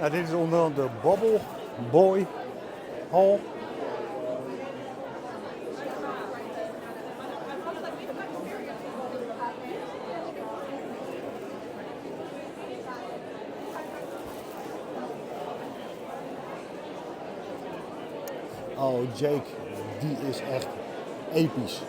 Nou, dit is onder andere de Bubble Boy Hall. Oh, Jake, die is echt episch.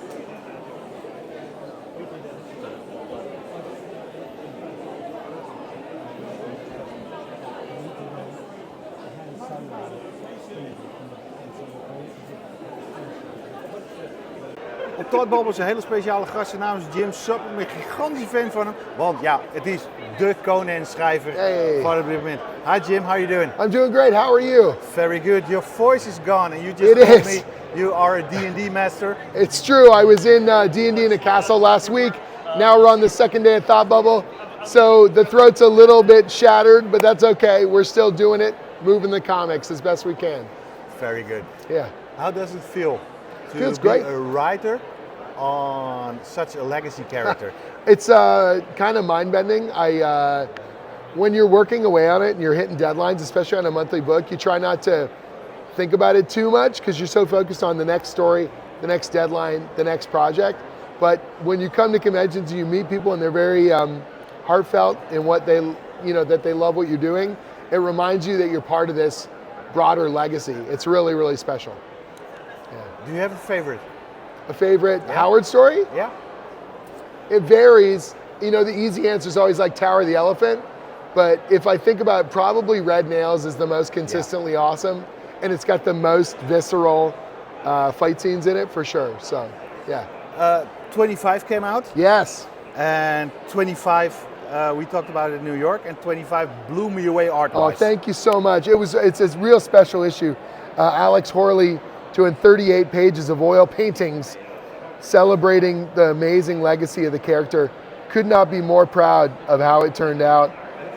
Op Toddbubble is een hele speciale gast, zijn naam is Jim Sub. Ik ben een gigantische fan van hem, want ja, het is de Conan-schrijver van op dit moment. Hi Jim, how are you doing? I'm doing great, how are you? Very good. Your voice is gone and you just told me you are a D&D master. It's true, I was in D&D in a castle last week. Now we're on the second day of Thought Bubble. So the throat's a little bit shattered, but that's okay. We're still doing it, moving the comics as best we can. Very good. Yeah. How does it feel to Feels be great. a writer on such a legacy character? It's kind of mind-bending. When you're working away on it and you're hitting deadlines, especially on a monthly book, you try not to think about it too much because you're so focused on the next story, the next deadline, the next project. But when you come to conventions and you meet people and they're very heartfelt in what they, that they love what you're doing, it reminds you that you're part of this broader legacy. It's really, really special. Yeah. Do you have a favorite? A favorite Howard story? Yeah. It varies. The easy answer is always like Tower of the Elephant. But if I think about it, probably Red Nails is the most consistently awesome. And it's got the most visceral fight scenes in it for sure. So, yeah. 25 came out. Yes. And 25, we talked about it in New York, and 25 blew me away art-wise. Oh, thank you so much. It's a real special issue. Alex Horley doing 38 pages of oil paintings celebrating the amazing legacy of the character. Could not be more proud of how it turned out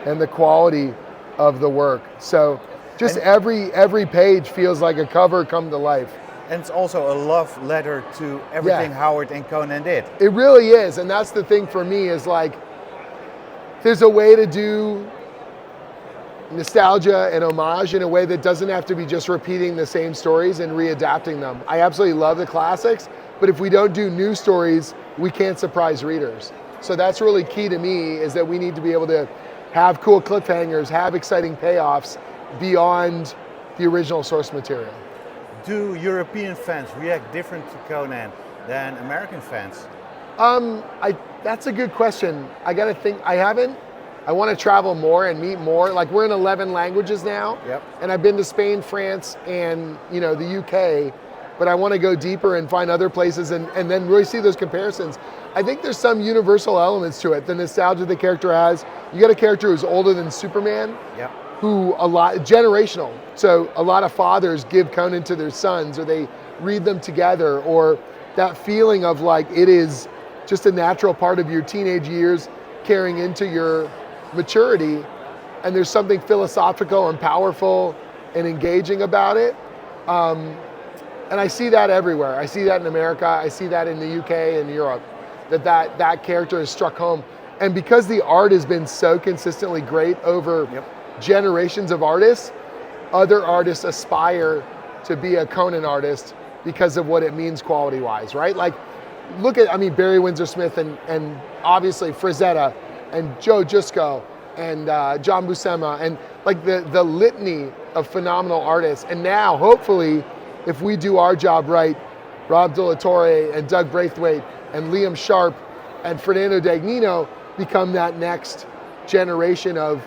and the quality of the work. So just every page feels like a cover come to life. And it's also a love letter to everything Howard and Conan did. It really is, and that's the thing for me is like, there's a way to do nostalgia and homage in a way that doesn't have to be just repeating the same stories and readapting them. I absolutely love the classics, but if we don't do new stories, we can't surprise readers. So that's really key to me, is that we need to be able to have cool cliffhangers, have exciting payoffs beyond the original source material. Do European fans react different to Conan than American fans? That's a good question. I gotta think, I want to travel more and meet more. Like, we're in 11 languages now. Yep. And I've been to Spain, France, and the UK, but I want to go deeper and find other places and then really see those comparisons. I think there's some universal elements to it. The nostalgia the character has. You got a character who's older than Superman. Yep. Who generational. So a lot of fathers give Conan to their sons, or they read them together, or that feeling of like it is just a natural part of your teenage years carrying into your maturity, and there's something philosophical and powerful and engaging about it. And I see that everywhere. I see that in America, I see that in the UK and Europe, that character is struck home. And because the art has been so consistently great over generations of artists, other artists aspire to be a Conan artist because of what it means quality-wise, right? Like, look at, Barry Windsor-Smith and obviously Frazetta and Joe Jusko and John Buscema, and like the litany of phenomenal artists. And now, hopefully, if we do our job right, Rob De La Torre and Doug Braithwaite and Liam Sharp and Fernando Dagnino become that next generation of,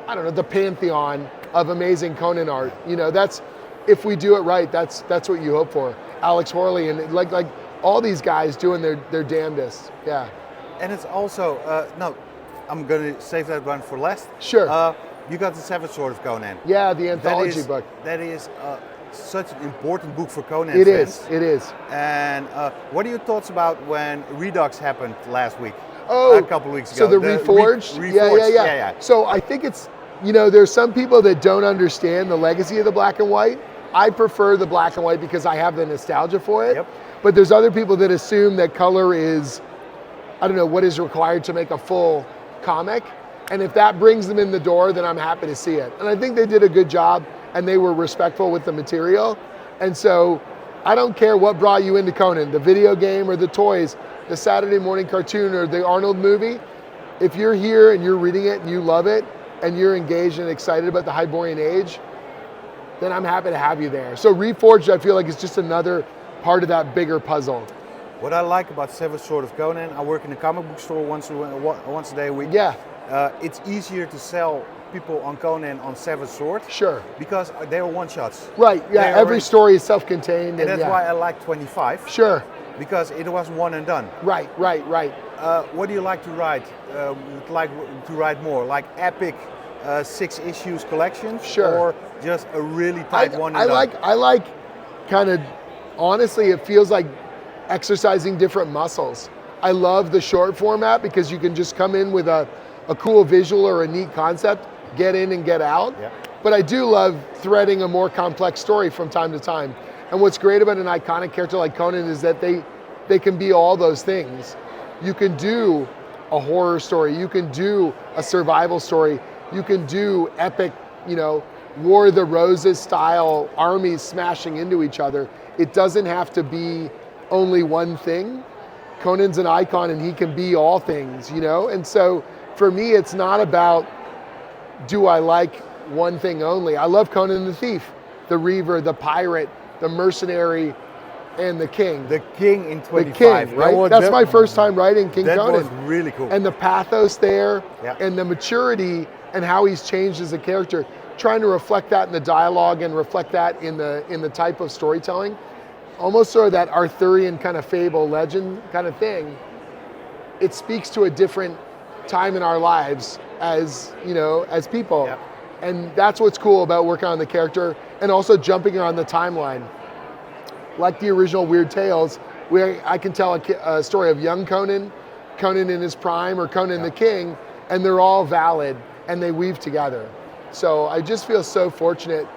the pantheon of amazing Conan art. That's, if we do it right, that's what you hope for. Alex Horley and like all these guys doing their damnedest. Yeah. And it's also, no, I'm going to save that one for last. Sure. You got the Seventh Sword of Conan. Yeah, the anthology book. That is such an important book for Conan It fans. It is. And what are your thoughts about when Redux happened last week? Oh, a couple of weeks ago. So the Reforged? Reforged. Yeah. So I think it's, there's some people that don't understand the legacy of the black and white. I prefer the black and white because I have the nostalgia for it. Yep. But there's other people that assume that color is, what is required to make a full comic. And if that brings them in the door, then I'm happy to see it. And I think they did a good job, and they were respectful with the material. And so I don't care what brought you into Conan, the video game or the toys, the Saturday morning cartoon or the Arnold movie. If you're here and you're reading it and you love it and you're engaged and excited about the Hyborian Age, then I'm happy to have you there. So Reforged, I feel like, is just another part of that bigger puzzle. What I like about Seventh Sword of Conan, I work in a comic book store once a day a week. Yeah. It's easier to sell people on Conan on Seventh Sword. Sure. Because they are one-shots. Right, yeah, every story is self-contained. And that's why I like 25. Sure. Because it was one and done. Right. What do you like to write? Like to write more? Like epic 6 issues collections? Sure. Or just a really tight one and done? I like kind of, honestly, it feels like exercising different muscles. I love the short format because you can just come in with a cool visual or a neat concept, get in and get out. Yeah. But I do love threading a more complex story from time to time. And what's great about an iconic character like Conan is that they can be all those things. You can do a horror story, you can do a survival story, you can do epic, War of the Roses style armies smashing into each other. It doesn't have to be only one thing. Conan's an icon and he can be all things, And so for me, it's not about, do I like one thing only? I love Conan the Thief, the Reaver, the Pirate, the Mercenary, and the King. The King in 25. The King, right? That's my first time writing King Conan. That was really cool. And the pathos there, Yeah. and the maturity, and how he's changed as a character, trying to reflect that in the dialogue and reflect that in the type of storytelling. Almost sort of that Arthurian kind of fable, legend kind of thing. It speaks to a different time in our lives as people. Yep. And that's what's cool about working on the character and also jumping around the timeline. Like the original Weird Tales, where I can tell a story of young Conan, Conan in his prime, or Conan the King, and they're all valid and they weave together. So I just feel so fortunate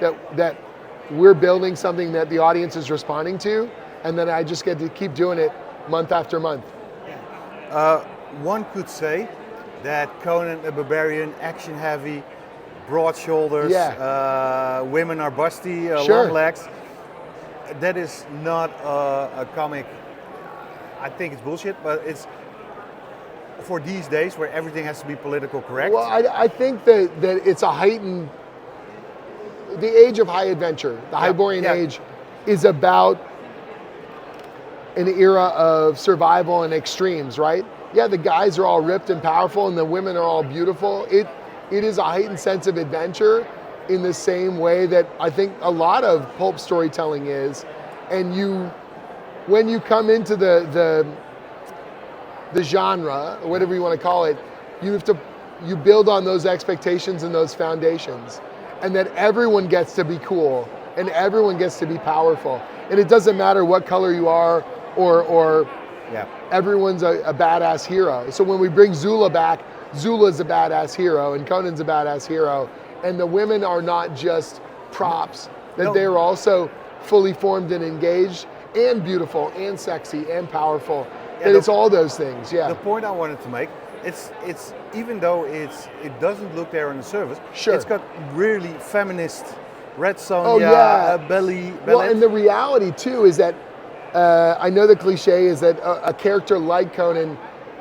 that we're building something that the audience is responding to, and then I just get to keep doing it month after month. One could say that Conan the Barbarian, action heavy, broad shoulders, women are busty, long legs. That is not a comic. I think it's bullshit, but it's for these days where everything has to be political correct. Well, I think that it's a heightened, the age of high adventure, the Hyborian Age, is about an era of survival and extremes, right? Yeah, the guys are all ripped and powerful and the women are all beautiful. It is a heightened sense of adventure in the same way that I think a lot of pulp storytelling is. And when you come into the genre, or whatever you want to call it, you build on those expectations and those foundations. And that everyone gets to be cool and everyone gets to be powerful. And it doesn't matter what color you are or everyone's a badass hero. So when we bring Zula back, Zula's a badass hero and Conan's a badass hero. And the women are not just props, that they're also fully formed and engaged and beautiful and sexy and powerful. And it's all those things, The point I wanted to make, it's even though it doesn't look there on the surface, it's got really feminist Red Sonja, belly. Well, and the reality too is that I know the cliche is that a character like Conan,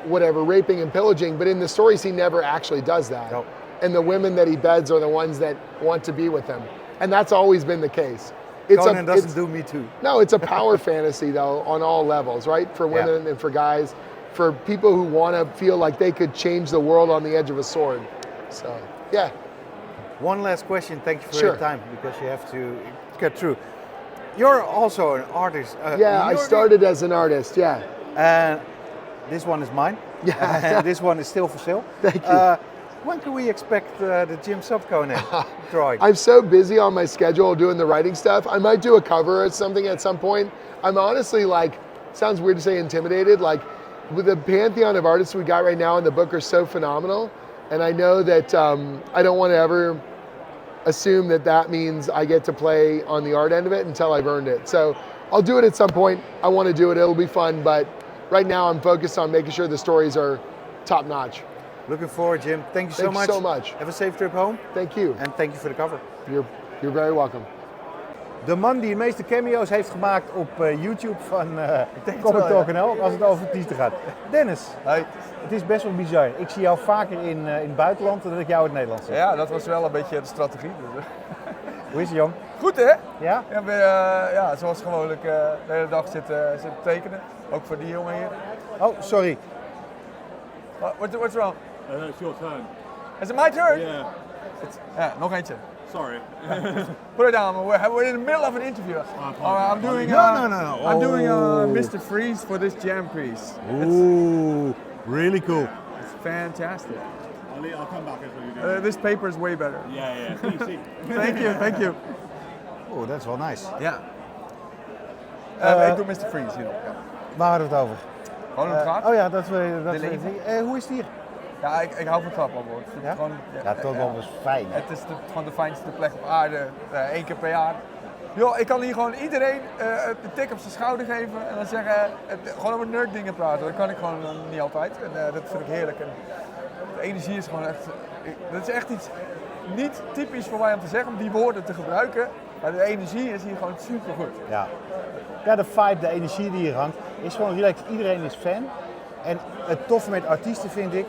whatever, raping and pillaging, but in the stories he never actually does that. Nope. And the women that he beds are the ones that want to be with him. And that's always been the case. Conan doesn't do Me Too. No, it's a power fantasy though on all levels, right? For women and for guys, for people who want to feel like they could change the world on the edge of a sword. So, yeah. One last question, thank you for your time, because you have to get through. You're also an artist. I started as an artist, And this one is mine. And this one is still for sale. Thank you. When can we expect the Jim Sub Conan drawing? I'm so busy on my schedule doing the writing stuff. I might do a cover or something at some point. I'm honestly sounds weird to say intimidated, with the pantheon of artists we got right now in the book are so phenomenal. And I know that I don't want to ever assume that means I get to play on the art end of it until I've earned it. So I'll do it at some point. I want to do it. It'll be fun. But right now I'm focused on making sure the stories are top notch. Looking forward, Jim. Thank you so much. Have a safe trip home. Thank you. And thank you for the cover. You're very welcome. De man die de meeste cameo's heeft gemaakt op YouTube van Comic Talk.nl als het over artiesten gaat. Dennis, Hey. Het is best wel bizar. Ik zie jou vaker in het buitenland dan dat ik jou in het Nederlands zie. Ja, dat was wel een beetje de strategie. Dus, Hoe is het, jong? Goed hè? Ja? Ja, zoals gewoonlijk de hele dag zitten tekenen. Ook voor die jongen hier. Oh, sorry. What's wrong? It's your turn. Is it my turn? Yeah. Ja, nog eentje. Sorry. Put it down. We're in the middle of an interview. I'm doing. No. I'm doing Mr. Freeze for this jam piece. Ooh, really cool. It's fantastic. I'll come back as well. You do. This paper is way better. Yeah. PC. Thank you. Oh, that's well nice. Ja. Ik doe Mr. Freeze hier. Ja. Waar hadden we het over? Gewoon hoe het gaat. Oh ja, dat we. Hoe is het hier? Ja, ik hou van Trappenwoord. Ja? Ja, toch wel eens fijn. Hè? Het is gewoon de fijnste plek op aarde, 1 keer per jaar. Joh, ik kan hier gewoon iedereen een tik op zijn schouder geven en dan zeggen, gewoon over nerd-dingen praten. Dat kan ik gewoon niet altijd en dat vind ik heerlijk. En de energie is gewoon echt, dat is echt iets niet typisch voor mij om te zeggen, om die woorden te gebruiken. Maar de energie is hier gewoon super goed. Ja, de vibe, de energie die hier hangt, is gewoon relaxed. Iedereen is fan. En het toffe met artiesten vind ik,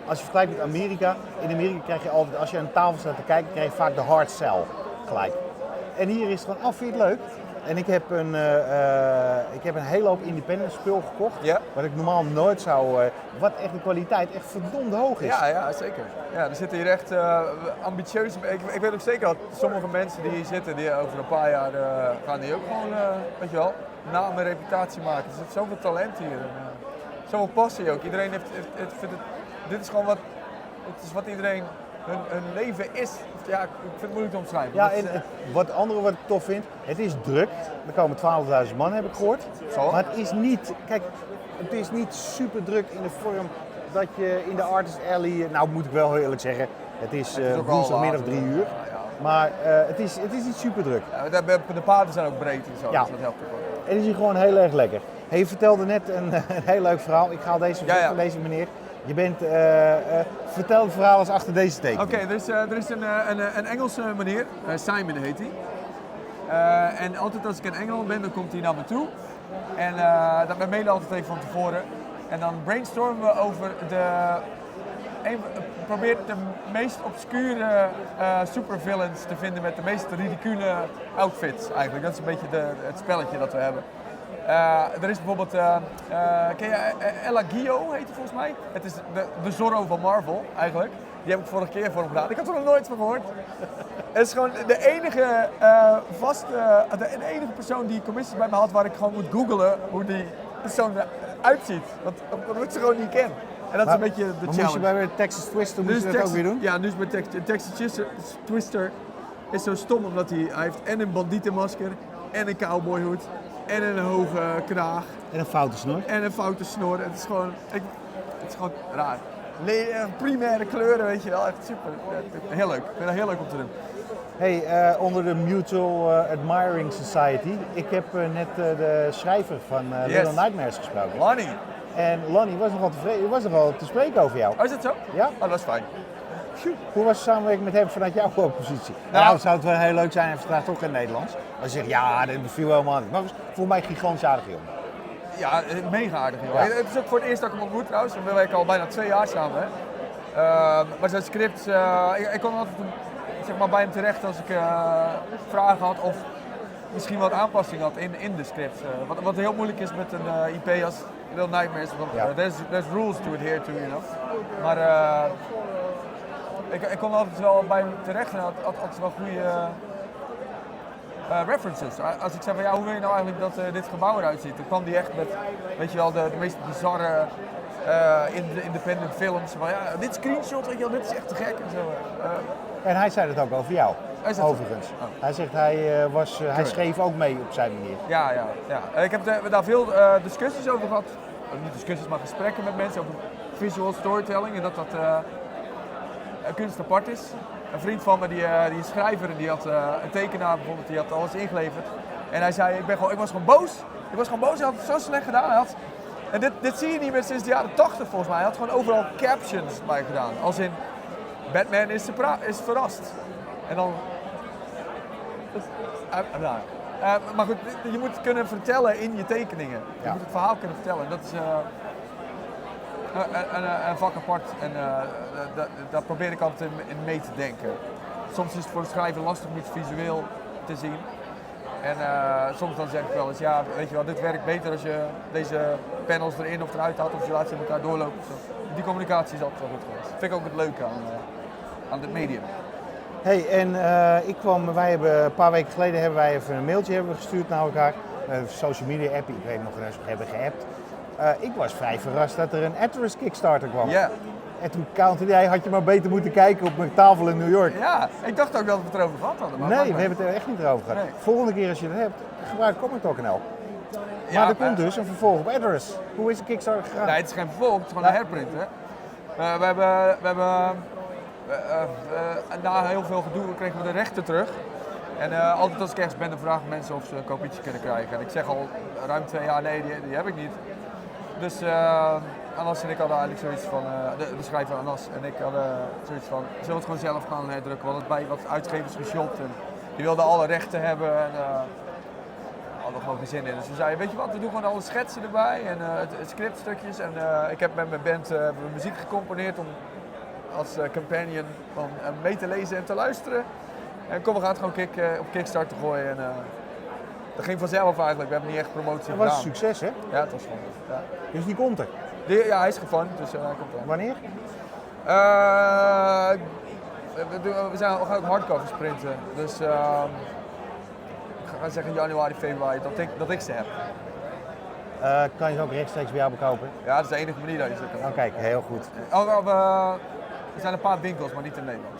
als je vergelijkt met Amerika, in Amerika krijg je altijd, als je aan tafel staat te kijken, krijg je vaak de hard sell gelijk. En hier is het gewoon, vind je het leuk? En ik heb een hele hoop independent spul gekocht, wat ik normaal nooit zou, wat echt de kwaliteit echt verdomd hoog is. Ja, zeker. Ja, er zitten hier echt ambitieuze, ik weet ook zeker dat sommige mensen die hier zitten, die over een paar jaar gaan die ook gewoon, weet je wel, naam en reputatie maken. Er zit zoveel talent hier. Zoveel passie ook. Iedereen vindt het. Dit is gewoon wat iedereen hun leven is. Ja, ik vind het moeilijk te omschrijven. Ja, en wat ik tof vind, het is druk. Er komen 12.000 man, heb ik gehoord. Zo. Maar het is niet, kijk, het is niet super druk in de vorm dat je in de Artist Alley, nou moet ik wel heel eerlijk zeggen, het is woensdagmiddag 3 uur. Ja. Maar het is niet super druk. Ja, de paden zijn ook breed en zo, dus dat helpt ook wel. En het is hier gewoon heel erg lekker. Hey, je vertelde net een heel leuk verhaal. Ik haal deze van deze meneer. Je bent, vertel het verhaal eens achter deze teken. Oké, er is een Engelse meneer, Simon heet hij. En altijd als ik in Engeland ben, dan komt hij naar me toe. En we mailen altijd even van tevoren. En dan brainstormen we over probeert de meest obscure supervillains te vinden met de meest ridicule outfits eigenlijk. Dat is een beetje het spelletje dat we hebben. Er is bijvoorbeeld, ken je Ella Guio heet hij volgens mij? Het is de Zorro van Marvel eigenlijk. Die heb ik vorige keer voor hem gedaan. Ik had er nog nooit van gehoord. Het is gewoon de enige de enige persoon die commissies bij me had waar ik gewoon moet googlen hoe die persoon eruit ziet. Want ik ze gewoon niet ken. En dat is een beetje de challenge. Moest je bij Texas Twister dat ook weer doen? Ja, nu is bij Texas Twister is zo stom omdat hij heeft en een bandietenmasker en een cowboyhoed en een hoge kraag. En een foute snor. En een foute snor. Het is gewoon raar. Primaire kleuren, weet je wel. Echt super. Heel leuk. Ik vind het heel leuk om te doen. Hey, onder de Mutual Admiring Society. Ik heb net de schrijver van Little Nightmares gesproken. Lonnie. En Lonnie was nogal tevreden, was nogal te spreken over jou. Oh, is dat zo? Ja. Oh, dat is fijn. Hoe was de samenwerking met hem vanuit jouw positie? Nou, zou het wel heel leuk zijn, hij verstaat toch in Nederlands. Als je zegt, ja, dat viel helemaal niet. Maar voor mij gigantisch aardig, jongen. Ja, mega aardig, joh. Ja. Het is ook voor het eerst dat ik hem ontmoet trouwens. We werken al bijna 2 jaar samen. Hè. Maar zijn script, ik kon altijd zeg maar, bij hem terecht als ik vragen had of misschien wat aanpassing had in de script. Wat heel moeilijk is met een IP als Little Nightmares. Want there's rules to adhere to, you know. Maar ik kon altijd wel bij hem terecht en had altijd wel goede references. Als ik zei van ja, hoe wil je nou eigenlijk dat dit gebouw eruit ziet? Dan kwam die echt met, weet je wel, de meest bizarre independent films. Van ja, dit screenshot, weet je wel, dit is echt te gek en zo. En hij zei het ook over jou, overigens. Oh. Hij zegt hij schreef ook mee op zijn manier. Ja. Ik heb daar veel discussies over gehad. Niet discussies, maar gesprekken met mensen over visual storytelling en dat kunst apart is. Een vriend van me, die schrijver, die had een tekenaar bijvoorbeeld, die had alles ingeleverd. En hij zei, ik was gewoon boos. Hij had het zo slecht gedaan. En dit zie je niet meer sinds de jaren 80 volgens mij. Hij had gewoon overal captions bij gedaan. Als in, Batman is verrast. En dan... maar goed, je moet het kunnen vertellen in je tekeningen. Je moet het verhaal kunnen vertellen. En dat is een vak apart. En daar probeer ik altijd in mee te denken. Soms is het voor het schrijven lastig om iets visueel te zien. En soms dan zeg ik wel eens, ja, weet je wel, dit werkt beter als je deze panels erin of eruit haalt of je laat ze met elkaar doorlopen. Die communicatie is altijd wel goed geweest. Dat vind ik ook het leuke aan dit medium. Hey, en wij hebben een paar weken geleden even een mailtje gestuurd naar elkaar. Social media app, ik weet nog eens, we hebben geappt. Ik was vrij verrast dat er een Atlas Kickstarter kwam. Ja. En toen counterde jij, had je maar beter moeten kijken op mijn tafel in New York. Ja, ik dacht ook dat we het erover gehad hadden. Maar nee, we hebben het er echt niet over gehad. Nee. Volgende keer als je het hebt, gebruik Comment.nl. Maar er komt dus een vervolg op Atlas. Hoe is de Kickstarter gegaan? Nee, het is geen vervolg, het is gewoon een herprint. Hè? We hebben na heel veel gedoe kregen we de rechten terug. En altijd als ik ergens ben, dan vragen mensen of ze een kopietje kunnen krijgen. En ik zeg al ruim 2 jaar, nee, die heb ik niet. Dus Anas en ik hadden eigenlijk zoiets van, de schrijver Anas en ik hadden zoiets van, zullen we het gewoon zelf gaan herdrukken? We hadden het bij wat uitgevers geshopt en die wilden alle rechten hebben en hadden er gewoon geen zin in. Dus we zeiden, weet je wat, we doen gewoon alle schetsen erbij en het scriptstukjes. En ik heb met mijn band muziek gecomponeerd om als companion van mee te lezen en te luisteren. En kom, we gaan het gewoon op Kickstarter gooien. En, dat ging vanzelf eigenlijk, we hebben niet echt promotie gedaan. Dat was een succes, hè? Ja, het was gewoon. Ja. Dus die komt er? Ja, hij is gefund, dus hij komt er. Wanneer? We gaan ook hardcovers printen, dus ik ga zeggen januari, februari, dat ik ze heb. Kan je ze ook rechtstreeks bij jou bekopen? Ja, dat is de enige manier dat je ze kan. Oh, kijk, heel goed. Er zijn een paar winkels, maar niet in Nederland.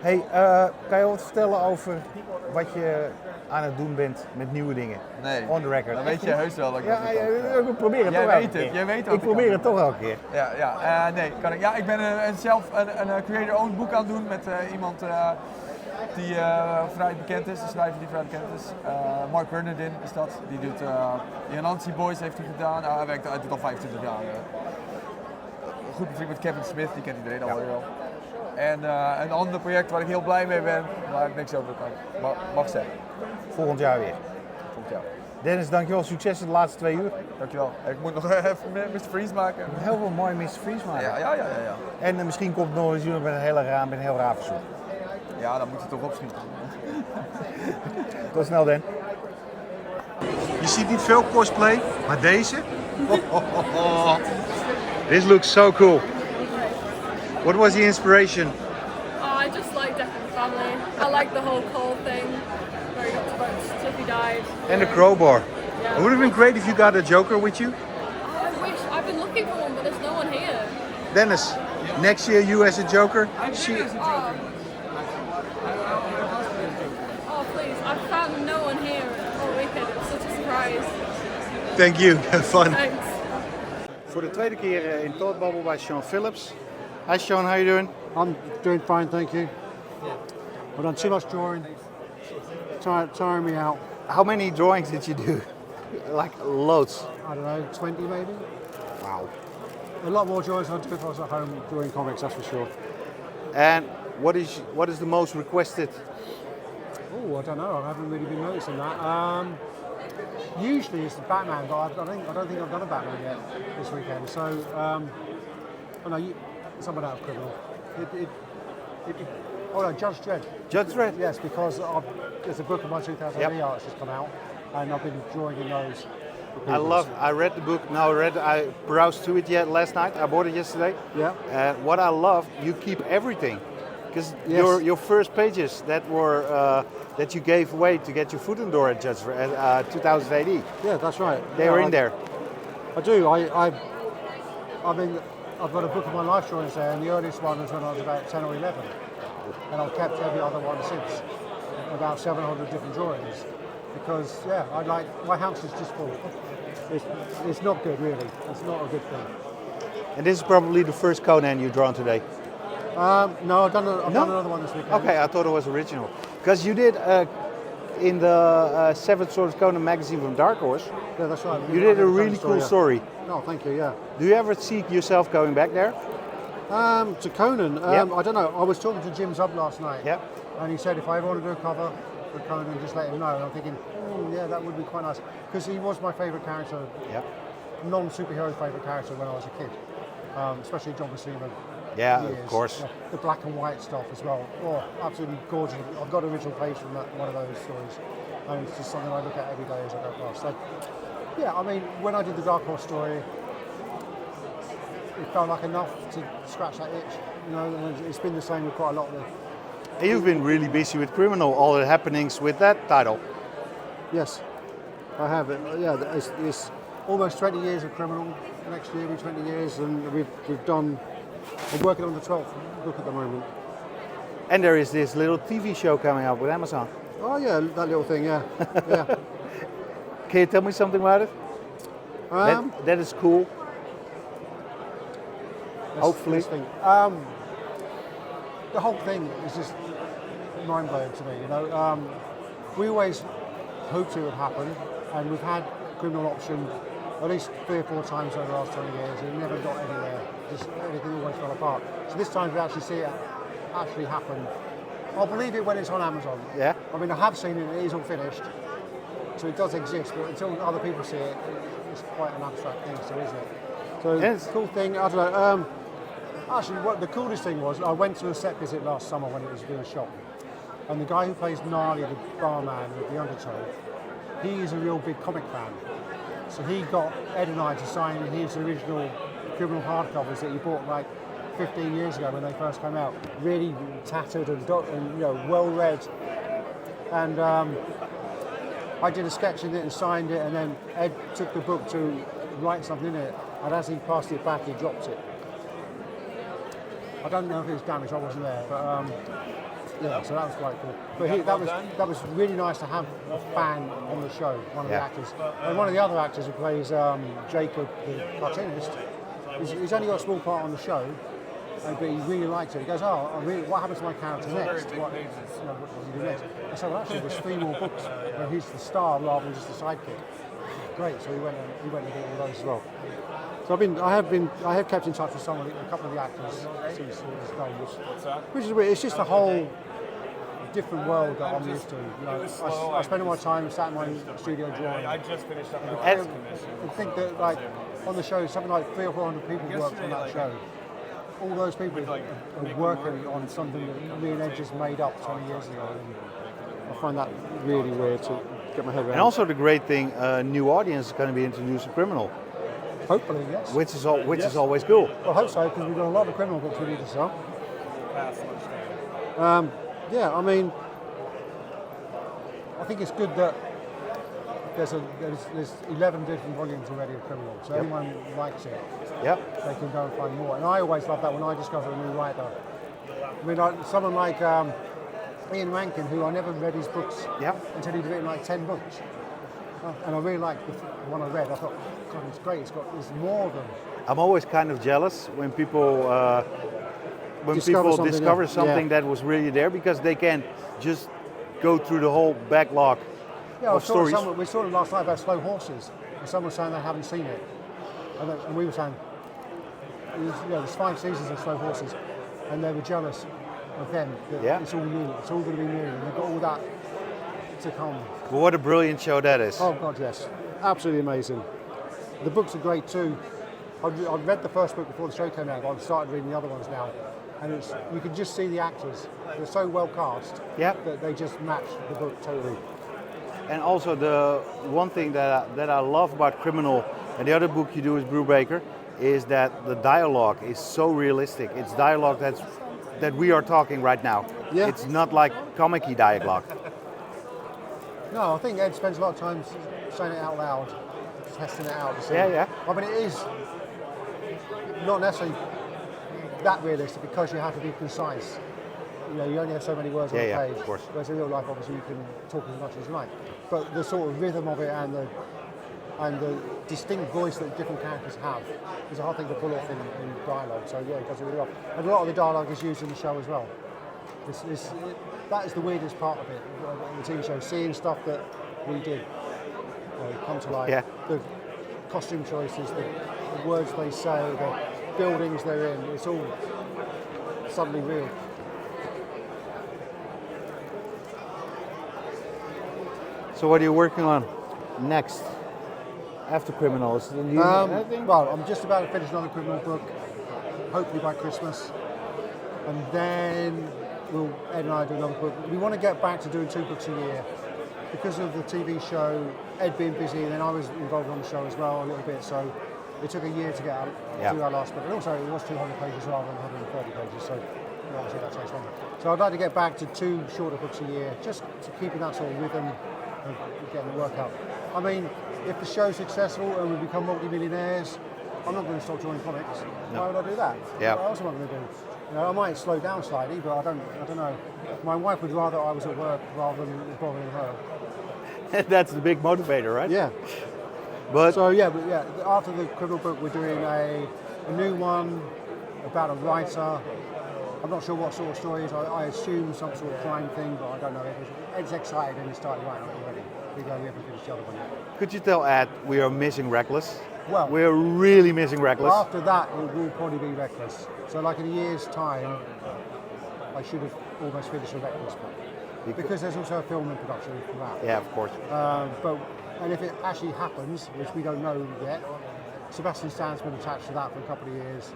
Hey, kan je wat vertellen over wat je aan het doen bent met nieuwe dingen? Nee. On the record. Dan weet je heus wel dat ik ja, we proberen het jij toch weet elke het, keer. jij weet Ik probeer het toch elke keer. Ja, nee, kan ik. Ja, ik ben zelf een creator-owned boek aan het doen met iemand die vrij bekend is, een schrijver die vrij bekend is. Mark Bernardin is dat. Die doet Nancy Boys heeft hij gedaan. Hij doet al 25 jaar. Goed bevriend met Kevin Smith, die kent iedereen al wel. En een ander project waar ik heel blij mee ben, waar ik niks over kan mag zeggen. Volgend jaar weer. Volgend jaar. Dennis, dankjewel. Succes in de laatste 2 uur. Dankjewel. Ik moet nog even Mr. Freeze maken. Heel veel mooi Mr. Freeze maken. Ja. En misschien komt nog eens iemand met een heel raar verzoek. Ja, dan moet je toch opschieten. Tot snel, Dan. Je ziet niet veel cosplay, maar deze? This looks so cool. What was the inspiration? I just like Death in the Family. I like the whole Cole thing, where he got to vote if he died. And the crowbar. Yeah. It would have been great if you got a Joker with you. Oh, I wish. I've been looking for one, but there's no one here. Dennis, next year you as a Joker? Oh, please. I found no one here all weekend. It was such a surprise. Thank you, have fun. Thanks. Voor de tweede keer in Thought Bubble bij Sean Phillips. Hi Sean, how you doing? I'm doing fine, thank you. I've done too much drawing, tiring me out. How many drawings did you do? Like loads. I don't know, 20 maybe? Wow. A lot more drawings than I did if I was at home drawing comics, that's for sure. And what is the most requested? Oh, I don't know, I haven't really been noticing that. Usually it's the Batman, but I don't think I've done a Batman yet this weekend. So, oh no, someone out of Criminal. Oh no, Judge Dredd. Judge Dredd? Yes, because there's a book of my 2008 arts that's come out, and I've been drawing in those. I read the book. I browsed through it last night. I bought it yesterday. Yeah. What I love, you keep everything, because your first pages that were that you gave away to get your foot in the door at Judge 2008. Yeah, that's right. They were in there. I do. I mean, I've got a book of my life drawings there, and the earliest one was when I was about 10 or 11, and I've kept every other one since. About 700 different drawings. Because my house is just full. It's not good really. It's not a good thing. And this is probably the first Conan you've drawn today. No, I've done another one this weekend. Okay, I thought it was original. Because you did in the Seven Swords Conan magazine from Dark Horse. Yeah, that's right. You did a really cool story. No, thank you, yeah. Do you ever see yourself going back there? To Conan, Yep. I don't know. I was talking to Jim Zub last night, Yep. and he said if I ever want to do a cover for Conan, just let him know. And I'm thinking, yeah, that would be quite nice. Because he was my favourite character, Yep. non-superhero favourite character when I was a kid. Especially John Buscema. Yeah, years. of course. Yeah, the black and white stuff as well. Oh, absolutely gorgeous. I've got an original page from one of those stories. And it's just something I look at every day as I go past. So, yeah, I mean, when I did the Dark Horse story, it felt like enough to scratch that itch. You know, and it's been the same with quite a lot of the... You've been really busy with Criminal, all the happenings with that title. Yes, I have. Yeah, it's almost 20 years of Criminal. Next year will be 20 years, and we've done... I'm working on the 12th book at the moment. And there is this little TV show coming up with Amazon. Oh yeah, that little thing, yeah. Yeah. Can you tell me something about it? That is cool. Hopefully. The whole thing is just mind-blowing to me, you know. We always hoped it would happen, and we've had Criminal option at least 3 or 4 times over the last 20 years, and it never got anywhere. Just everything always fell apart. So this time we actually see it actually happen. I'll believe it when it's on Amazon. Yeah. I mean, I have seen it, it is all finished. So it does exist, but until other people see it, it's quite an abstract thing, so isn't it? So Yes. cool thing, I don't know. Actually, what the coolest thing was, I went to a set visit last summer when it was being shot. And the guy who plays Gnarly, the barman with the undertow, he is a real big comic fan. So he got Ed and I to sign his original Criminal hardcovers that he bought like 15 years ago when they first came out. Really tattered and you know, well read. And I did a sketch in it and signed it, and then Ed took the book to write something in it, and as he passed it back, he dropped it. I don't know if it was damaged, I wasn't there, but yeah, so that was quite cool. But that was really nice to have a fan on the show, one of the actors. And one of the other actors who plays Jacob, the cartoonist, he's only got a small part on the show, but he really liked it. He goes, what happens to my character next? What does he do next? I said, well, actually, there's 3 more books where he's the star rather than just the sidekick. Great, so he went and did all those as well. So I have kept in touch with a couple of the actors since this day, which is weird. It's just a whole different world that I'm used to. You know, I spend all my time sat in my studio drawing. I just finished up. I think that like on the show, something like 300 or 400 people worked on that show. All those people are working on something that me and Ed just made up 20 years ago. And I find that really weird to get my head around. And also the great thing, a new audience is going to be introduced to Criminal. Hopefully, yes. Which is always cool. Well, I hope so, because we've done a lot of Criminal books we need to sell. Yeah, I mean, I think it's good that there's 11 different volumes already of Criminal, so anyone who likes it, they can go and find more. And I always love that when I discover a new writer. I mean, someone like Ian Rankin, who I never read his books until he'd written like 10 books. And I really liked the one I read. I thought, God, it's great. There's more of them. I'm always kind of jealous when people discover something that was really there, because they can just go through the whole backlog of stories. We saw them last night about Slow Horses, and someone was saying they haven't seen it, and we were saying, there's 5 seasons of Slow Horses, and they were jealous of them. It's all new. It's all going to be new, and they've got all that to come. Well, what a brilliant show that is. Oh God, yes, absolutely amazing. The books are great too. I'd read the first book before the show came out, but I've started reading the other ones now, and you can just see the actors. They're so well cast that they just match the book totally. And also the one thing that I love about Criminal, and the other book you do is Brubaker, is that the dialogue is so realistic. It's dialogue that we are talking right now. Yeah. It's not like comic-y dialogue. No, I think Ed spends a lot of time saying it out loud, testing it out. I mean, it is not necessarily that realistic, because you have to be concise. You know, you only have so many words on a page. Of course. Whereas in real life, obviously, you can talk as much as you like. But the sort of rhythm of it and the distinct voice that different characters have is a hard thing to pull off in dialogue. So yeah, it does it really well. And a lot of the dialogue is used in the show as well. That is the weirdest part of it, the TV show, seeing stuff that we did come to life. Yeah. The costume choices, the words they say, the buildings they're in, it's all suddenly real. So what are you working on next after Criminals? Well, I'm just about to finish another criminal book, hopefully by Christmas. And then Ed and I do another book. We want to get back to doing 2 books a year. Because of the TV show, Ed being busy, and then I was involved on the show as well a little bit, so it took a year to get to our last book. And also it was 200 pages rather than 130 pages, so obviously that takes longer. So I'd like to get back to 2 shorter books a year, just to keep in that sort of rhythm of getting the work out. I mean, if the show's successful and we become multi-millionaires, I'm not going to stop drawing comics. No. Why would I do that? Yeah. What else am I going to do? You know, I might slow down slightly, but I don't know. My wife would rather I was at work rather than bothering her. That's the big motivator, right? Yeah. But after the criminal book, we're doing a new one about a writer. I'm not sure what sort of story it is. I assume some sort of crime thing, but I don't know. Ed's excited and he started writing it already. We haven't finished the other one yet. could you tell Ed we are missing Reckless? Well, we're really missing Reckless. After that, it will probably be Reckless. So like in a year's time, I should have almost finished a Reckless book. Because there's also a film in production for that. Yeah, of course. And if it actually happens, which we don't know yet, Sebastian Stan's been attached to that for a couple of years.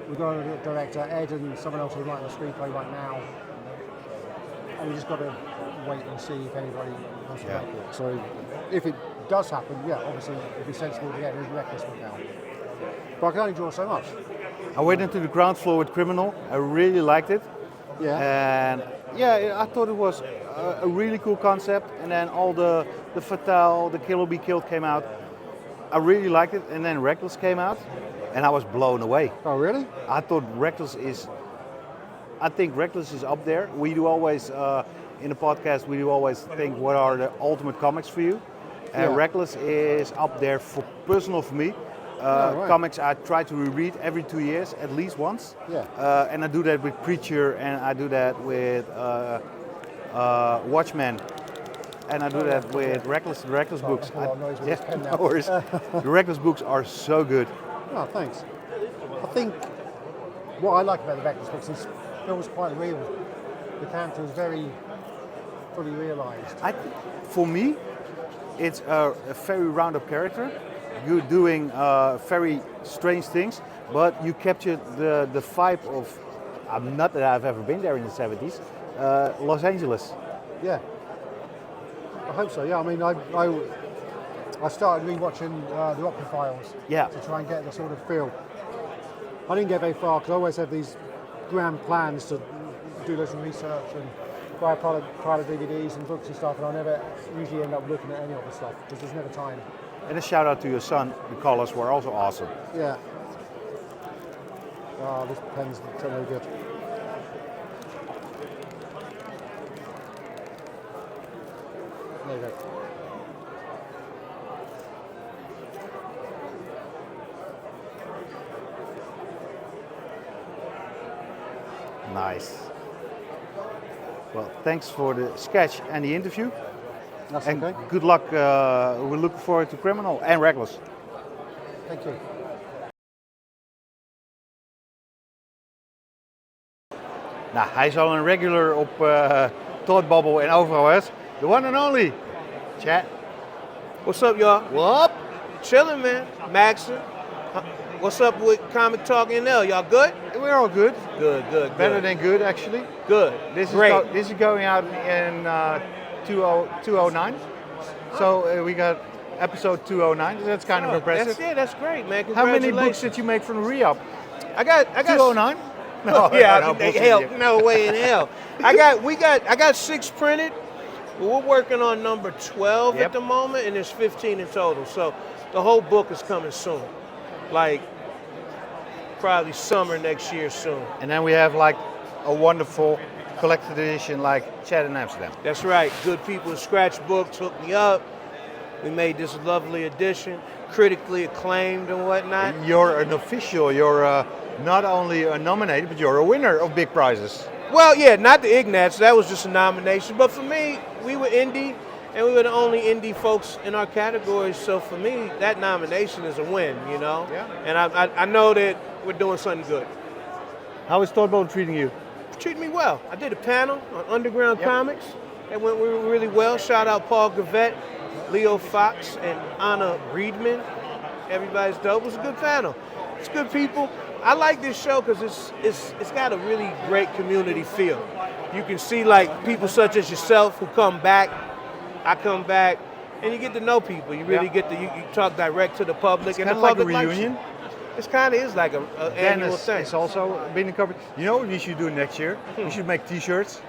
We've got a director, Ed, and someone else who's writing the screenplay right now. And we just got to wait and see if anybody wants to make it. So if it does happen, obviously it'd be sensible to get a Reckless book out. But I can only draw so much. I went into the ground floor with Criminal. I really liked it. Yeah. And I thought it was a really cool concept. And then all the Fatale, the Kill or Be Killed came out. I really liked it. And then Reckless came out. And I was blown away. Oh, really? I thought Reckless is up there. We do always, in the podcast, we do always think what are the ultimate comics for you. And Reckless is up there personal for me. Right. Comics I try to reread every 2 years, at least once. Yeah. And I do that with Preacher, and I do that with Watchmen. And I do that with Reckless books. No worries. The Reckless books are so good. Oh, thanks. I think what I like about the Reckless books is it feels quite real. The character is very fully realised. For me, it's a very round-up character. You're doing very strange things, but you capture the vibe of, not that I've ever been there in the 70s, Los Angeles. Yeah. I hope so, I mean, I started rewatching the Opera Files to try and get the sort of feel. I didn't get very far because I always have these grand plans to do loads of research and buy a pile of DVDs and books and stuff, and I never usually end up looking at any of the stuff because there's never time. And a shout out to your son, the colors were also awesome. Yeah. Oh, this pen's so no good. There you go. Nice. Well, thanks for the sketch and the interview. That's and okay. Good luck. We're looking forward to Criminal and Reckless. Thank you. Nou, hij is al een regular op Thought Bubble en overal is. The one and only. Chat. What's up, y'all? What? Chilling, man. Maxon. What's up with Comic Talk NL? Y'all good? We're all good. Good. Better than good, actually. Good. This Great. Is going out in 209. So we got episode 209. That's kind of impressive. That's great, man. How many Congratulations. books did you make from the re-up? I got 209? No, no way in hell. I got 6 printed. We're working on number 12 at the moment, and there's 15 in total. So the whole book is coming soon. Like probably summer next year soon. And then we have like a wonderful collected edition like Chat in Amsterdam. That's right. Good people at Scratch Books hooked me up. We made this lovely edition, critically acclaimed and whatnot. You're an official. You're not only nominated, but you're a winner of big prizes. Well, yeah, not the Ignats. That was just a nomination. But for me, we were indie, and we were the only indie folks in our category. So for me, that nomination is a win, you know? Yeah. And I know that we're doing something good. How is Thought Bubble treating you? Treating me well. I did a panel on underground comics. That went really well. Shout out Paul Gavette, Leo Fox, and Anna Reedman. Everybody's dope. It was a good panel. It's good people. I like this show because it's got a really great community feel. You can see like people such as yourself who come back. I come back, and you get to know people. You really get to you talk direct to the public. It's and kind the of like a public reunion. It's kind of like an annual thing. It's also been covered. You know what we should do next year? We should make T-shirts.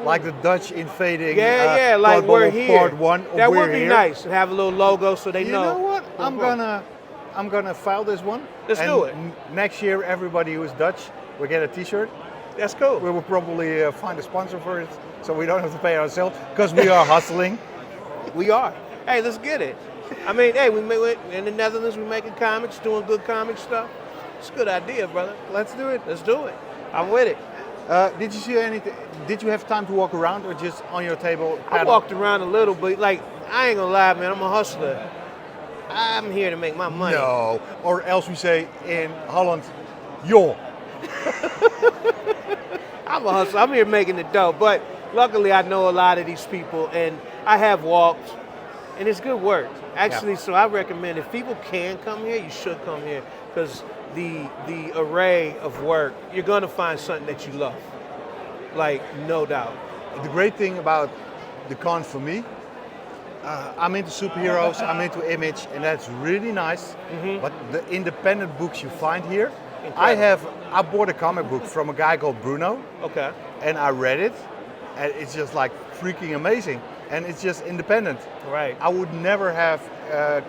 Like the Dutch invading. Like we're here. Part 1. That would be nice to have a little logo so they know. You know what? I'm gonna file this one. Let's do it. Next year, everybody who is Dutch will get a T-shirt. That's cool. We will probably find a sponsor for it, so we don't have to pay ourselves because we are hustling. We are. Hey, let's get it. I mean, hey, in the Netherlands, we're making comics, doing good comic stuff. It's a good idea, brother. Let's do it. Let's do it. I'm with it. Did you see anything? Did you have time to walk around or just on your table? I walked around a little, but like, I ain't gonna lie, man, I'm a hustler. I'm here to make my money. No, or else we say in Holland, joh. I'm a hustler. I'm here making the dough. But luckily, I know a lot of these people, and I have walked, and it's good work. Actually, so I recommend if people can come here, you should come here because the array of work, you're gonna find something that you love, like no doubt. The great thing about the con for me, I'm into superheroes, I'm into image, and that's really nice. But the independent books you find here, I bought a comic book from a guy called Bruno. Okay. And I read it, and it's just like freaking amazing. And it's just independent. Right. I would never have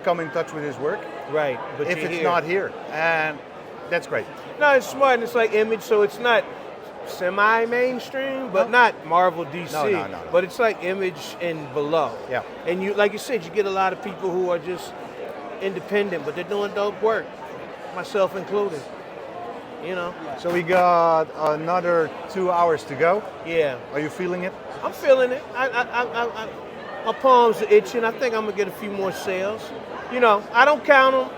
come in touch with his work. Right. But if it's not here, and that's great. No, it's smart, and it's like image, so it's not semi-mainstream, but not Marvel, DC. No. But it's like image and below. Yeah. And you, like you said, you get a lot of people who are just independent, but they're doing dope work, myself included. You know. So we got another 2 hours to go. Yeah. Are you feeling it? I'm feeling it. My palms are itching. I think I'm gonna get a few more sales. You know, I don't count them.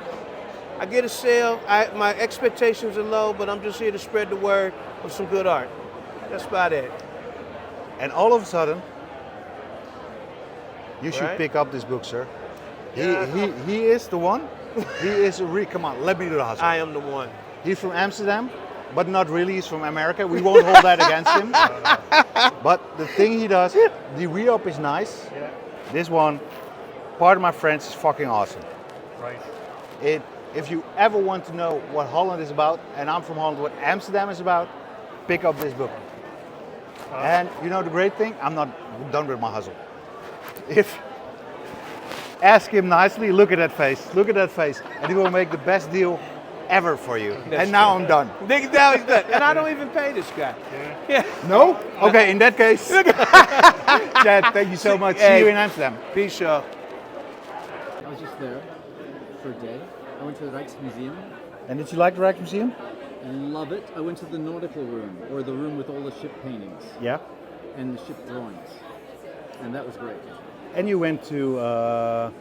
I get a sale. My expectations are low, but I'm just here to spread the word of some good art. That's about it. And all of a sudden, you should pick up this book, sir. He is the one. He is come on, let me do the hustle. I am the one. He's from Amsterdam, but not really. He's from America. We won't hold that against him. But the thing he does, the re-up is nice. Yeah. This one, part of my friends, is fucking awesome. Right. If you ever want to know what Holland is about, and I'm from Holland, what Amsterdam is about, pick up this book. And you know the great thing? I'm not done with my hustle. Ask him nicely, look at that face, and he will make the best deal ever for you. That's and now true. I'm done. Now he's done. And I don't even pay this guy. Yeah. No? Okay, in that case, Chad, thank you so much. See you in Amsterdam. Peace, y'all. I was just there for a day. I went to the Rijksmuseum. And did you like the Rijksmuseum? Love it. I went to the nautical room, or the room with all the ship paintings. Yeah. And the ship drawings. And that was great. And you went to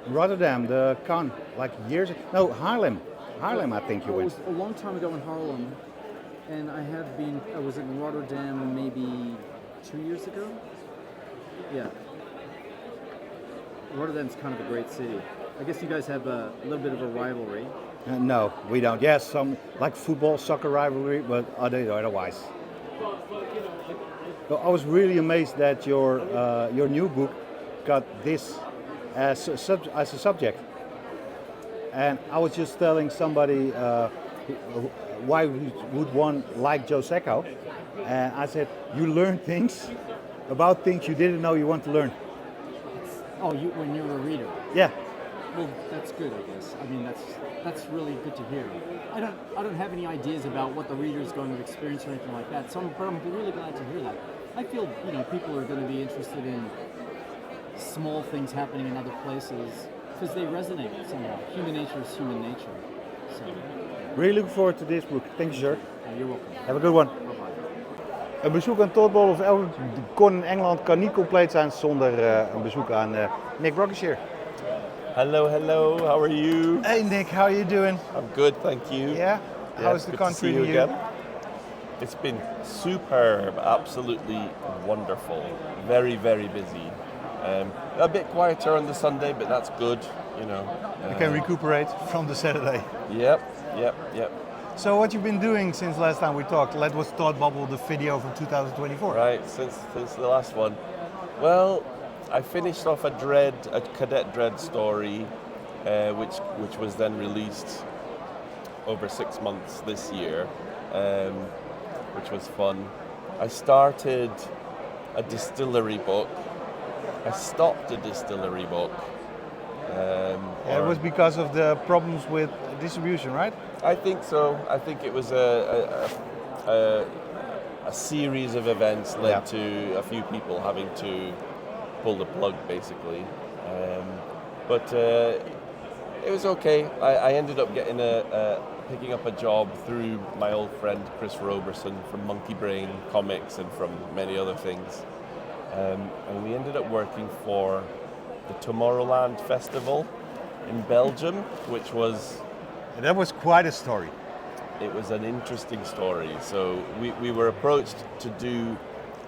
Rotterdam, the con, like years ago. No, Haarlem. Haarlem, I think you went. It was a long time ago in Haarlem. And I was in Rotterdam maybe 2 years ago. Yeah. Rotterdam's kind of a great city. I guess you guys have a little bit of a rivalry. No, we don't. Yes, some like football, soccer rivalry, but otherwise. So I was really amazed that your new book got this as a subject. And I was just telling somebody why would one like Joe Sacco, and I said you learn things about things you didn't know you want to learn. Oh, when you were a reader. Yeah. Well, that's good, I guess. I mean, that's really good to hear. I don't have any ideas about what the reader is going to experience or anything like that. But I'm really glad to hear that. I feel people are going to be interested in small things happening in other places because they resonate somehow. Human nature is human nature. So. Really looking forward to this book. Thank you, sir. You're welcome. Have a good one. Bye-bye. Een bezoek aan Todd Ball of elke con in Engeland kan niet compleet zijn zonder een bezoek aan Nick Brockishire. Hello, how are you? Hey Nick, how are you doing? I'm good, thank you. Yeah? How's the good country to see to you again? It's been superb, absolutely wonderful. Very, very busy. A bit quieter on the Sunday, but that's good, you know. You can recuperate from the Saturday. Yep. So what you've been doing since last time we talked? That was Thought Bubble, the video from 2024. Right, since the last one. Well, I finished off a Cadet Dread story, which was then released over 6 months this year, which was fun. I started a distillery book. I stopped a distillery book. It was because of the problems with distribution, right? I think so. I think it was a series of events led to a few people having to pull the plug, basically. But it was okay. I ended up getting picking up a job through my old friend Chris Roberson from Monkey Brain Comics and from many other things. And we ended up working for the Tomorrowland Festival in Belgium, which was... And that was quite a story. It was an interesting story. So we were approached to do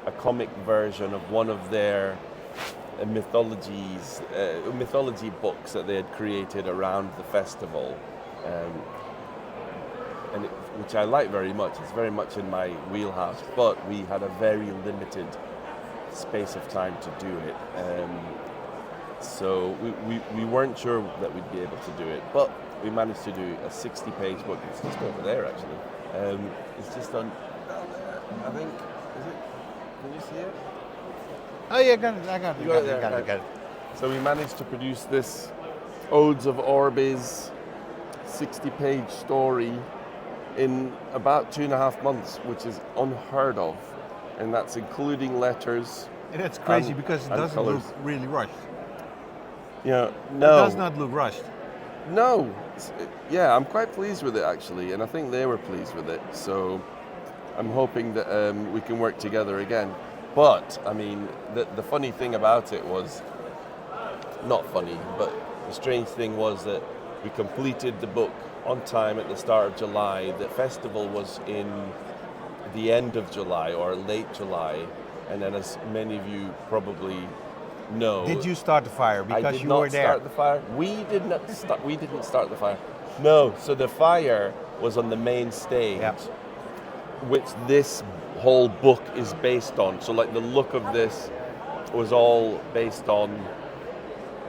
a comic version of one of their mythology books that they had created around the festival, which I like very much. It's very much in my wheelhouse, but we had a very limited space of time to do it. So we weren't sure that we'd be able to do it, but we managed to do a 60-page book. It's just over there, actually. It's just on, I think, is it? Can you see it? Oh yeah, I got it. So we managed to produce this Odes of Orbis 60-page story in about 2.5 months, which is unheard of. And that's including letters. And that's crazy because it doesn't colours. look really rushed. No. It does not look rushed. No. Yeah, I'm quite pleased with it, actually. And I think they were pleased with it. So I'm hoping that we can work together again. But, I mean, the funny thing about it was, not funny, but the strange thing was that we completed the book on time at the start of July. The festival was in the end of July or late July. And then, as many of you probably know... Did you start the fire because you were there? I did not start the fire. We didn't start the fire. No, so the fire was on the main stage, which this whole book is based on. So like the look of this was all based on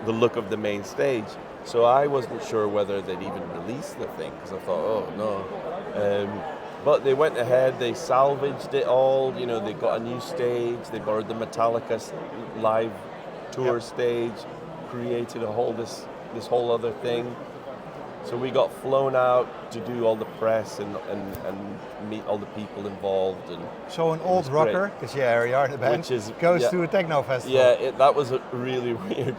the look of the main stage. So I wasn't sure whether they'd even release the thing because I thought, oh no. But they went ahead, they salvaged it all, you know, they got a new stage, they borrowed the Metallica live tour stage, created this whole other thing. So we got flown out to do all the press and meet all the people involved. And so an old rocker, because you are in the band, goes to a techno festival. Yeah, that was really weird.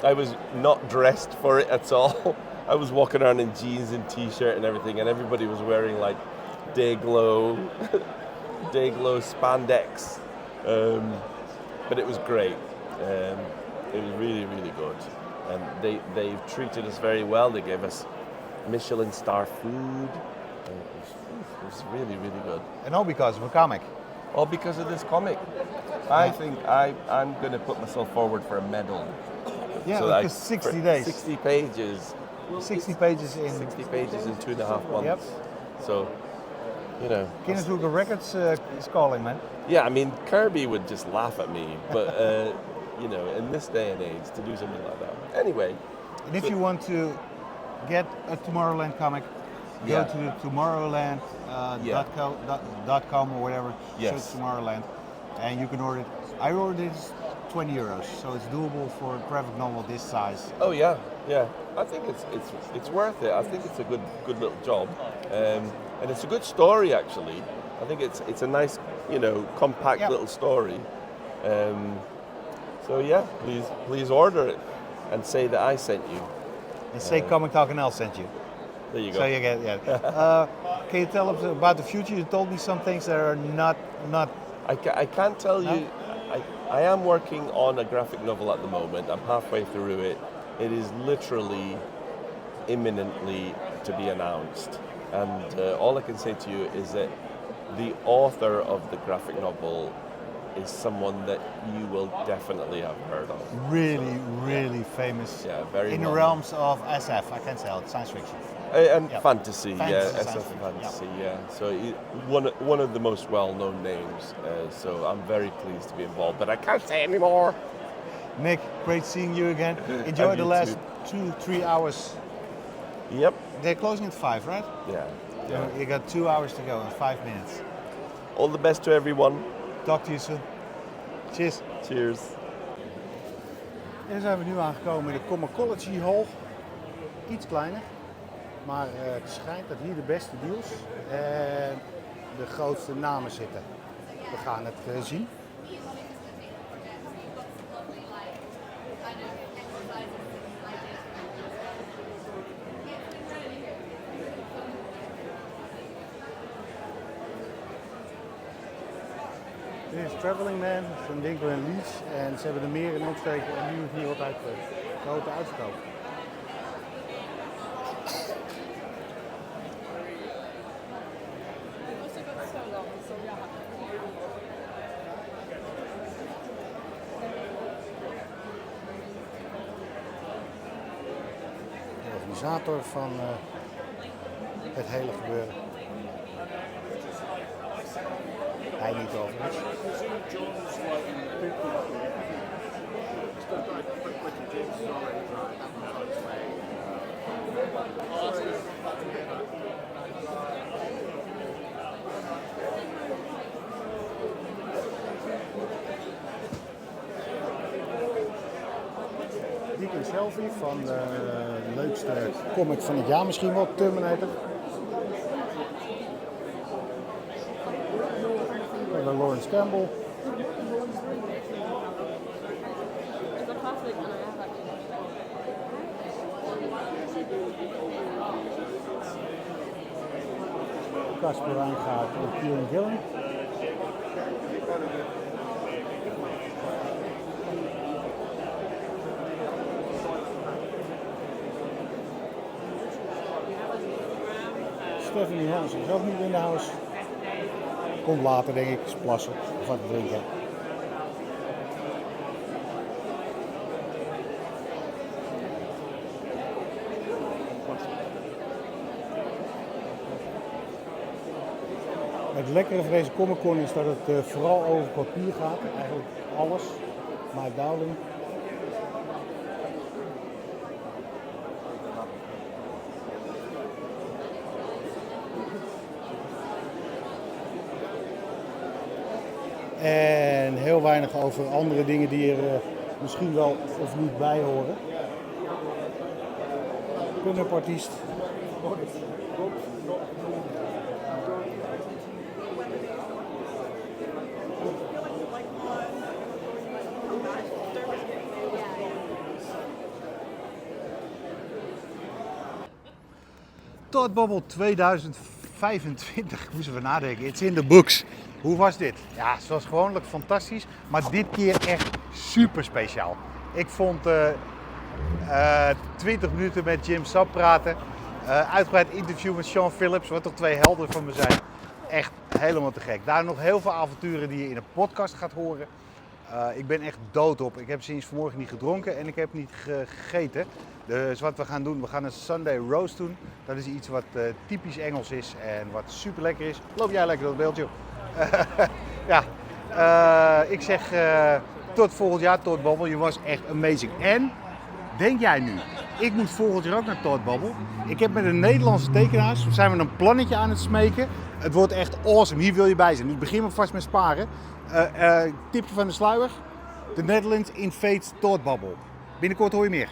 I was not dressed for it at all. I was walking around in jeans and t-shirt and everything, and everybody was wearing like Dayglow spandex. But it was great. It was really, really good. And they treated us very well. They gave us Michelin star food. It was really, really good. And all because of a comic. All because of this comic. I think I'm going to put myself forward for a medal. Yeah, so because 60 days. 60 pages. 60 pages in 2.5 months. Yep. So, you know. Guinness Book of Records is calling, man. Yeah, I mean, Kirby would just laugh at me, but you know, in this day and age, to do something like that. Anyway. And if you want to get a Tomorrowland comic, go to the Tomorrowland.com or whatever. Yes. Search Tomorrowland, and you can order it. I ordered it. €20, so it's doable for a graphic novel this size. Oh yeah. I think it's worth it. I think it's a good little job, and it's a good story actually. I think it's a nice, you know, compact little story. So yeah, please order it and say that I sent you. And say Comic Talk and L sent you. There you go. So you get Can you tell us about the future? You told me some things that are not I can't tell you. I am working on a graphic novel at the moment. I'm halfway through it. It is literally imminently to be announced. And all I can say to you is that the author of the graphic novel is someone that you will definitely have heard of. Really famous. Yeah, very in the realms of SF, I can say, science fiction. And Yep. fantasy, Fantasy, SF science fantasy, fiction, yeah. So one of the most well-known names. So I'm very pleased to be involved, but I can't say anymore. Nick, great seeing you again. Enjoy And the you last too. 2-3 hours. Yep. They're closing at 5, right? Yeah. You got 2 hours to go and 5 minutes. All the best to everyone. Talk to you soon. Cheers. Cheers. En zijn we nu aangekomen in de Comicology Hall. Iets kleiner. Maar het schijnt dat hier de beste deals en de grootste namen zitten. We gaan het zien. Dit is Traveling Man, zo'n winkel in Leeds en ze hebben er meer in opsteken en nu is hier altijd grote uitverkoop. De organisator van het hele gebeuren. Hij niet overigens. Deacon Shelby van de leukste comic van het jaar misschien wel, Terminator. Lawrence Campbell. Casper Wijngaard en Kieran Gillen. Stephanie Hansen is ook niet in de house. Komt later denk ik, plassen of wat te drinken. Het lekkere van deze Comic-Con is dat het vooral over papier gaat. Eigenlijk alles. Mike Dowling. En heel weinig over andere dingen die er misschien wel of niet bij horen. Pin-up artiest. Tot Bubble 2025 moesten we nadenken. It's in the books. Hoe was dit? Ja, het was gewoonlijk fantastisch, maar dit keer echt super speciaal. Ik vond 20 minuten met Jim Sap praten, uitgebreid interview met Sean Phillips, wat toch twee helden van me zijn. Echt helemaal te gek. Daar nog heel veel avonturen die je in de podcast gaat horen. Ik ben echt doodop. Ik heb sinds vanmorgen niet gedronken en ik heb niet gegeten. Dus wat we gaan doen, we gaan een Sunday roast doen. Dat is iets wat typisch Engels is en wat super lekker is. Loop jij lekker dat beeldje? Ja, ik zeg tot volgend jaar, Todd Bubble. Je was echt amazing. En, denk jij nu, ik moet volgend jaar ook naar Todd Bubble. Ik heb met een Nederlandse tekenaars, zijn we een plannetje aan het smeken. Het wordt echt awesome, hier wil je bij zijn. Dus begin maar vast met sparen. Tipje van de sluier. The Netherlands invades Todd Bubble. Binnenkort hoor je meer.